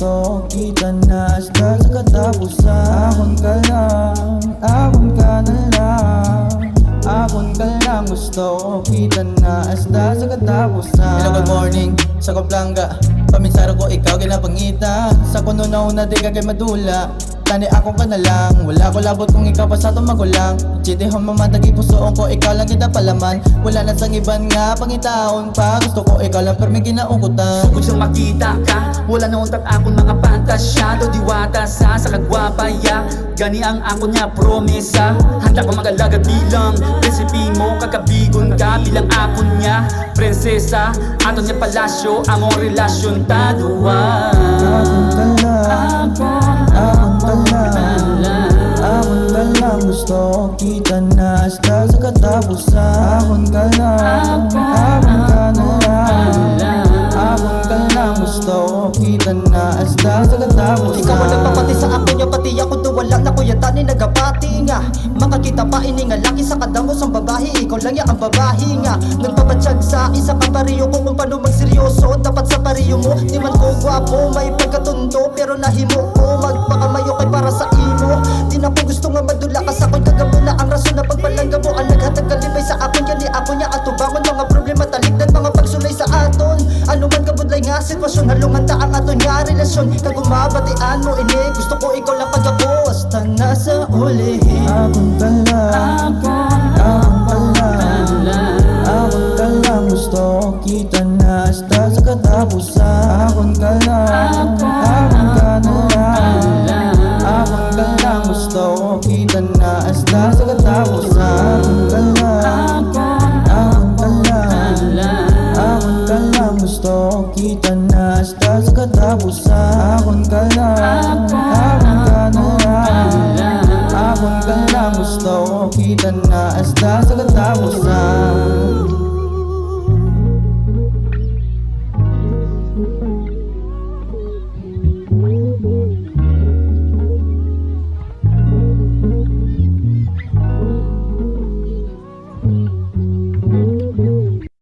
gusto kita na hasta sa katapusan. Akon ka lang, akon ka na lang. Akon ka lang, gusto kita na hasta sa katapusan. Hello, good morning, sa Komplanga. Paminsaro ko ikaw ginapangita. Sa kuno na una di ka kay madula. Tani ako ka na lang, wala ko labot kung ikaw pa sa itong magulang. Chitihon mamatagi pusoon ko, ikaw lang kita palaman. Wala na sang iban nga, pangitaon pa. Gusto ko ikaw lang, pero may ginaukutan. Kung siyang makita ka, wala na untag akong mga pantasya. Do diwata sa kagwapaya, gani ang ako niya promesa. Handa ko mag-alaga bilang resipi mo, kakabigon ka bilang ako niya prinsesa. Ato niya palasyo, among relasyon taduwa. Akon ka lang, akon ka lang. Akon ka lang, gusto kita na hasta sa katapusan. Akon ka lang, akon ka na lang. Akon ka lang, gusto kita na hasta sa katapusan. Ikaw ang nagpapati sa ako niya, pati ako duwala na kuya tani nagapati nga. Makakita pa ini nga laki sa kadamos ang babae, ikaw lang ya ang babae nga. Nagpapatsag sa isa ka pariyo ko kung paano magseryoso. Dapat sa pariyo mo, di man ko gwapo, may pagkatundo. Pero nahimo ko, magpakamayo kay para sa imo. Di na ko gusto nga madula ka sa ako'y kagabo na ang rason na pagpalangga mo. Ang naghatag kalibay sa akon, yan ni ako niya atubangon. Mga problema talikdan, mga pagsulay sa aton. Ano man kabudlay nga sitwasyon, halungan ta ang aton nga relasyon. Kag umabatian mo ini, gusto ko ikaw lang pag ako hasta nasa ulihin. Akon ka lang, akon ka lang. Akon ka lang, gusto kita na hasta sa katapusan. Akon ka lang, akon ka na lang. Akon ka lang, gusto kita na hasta sa katapusan.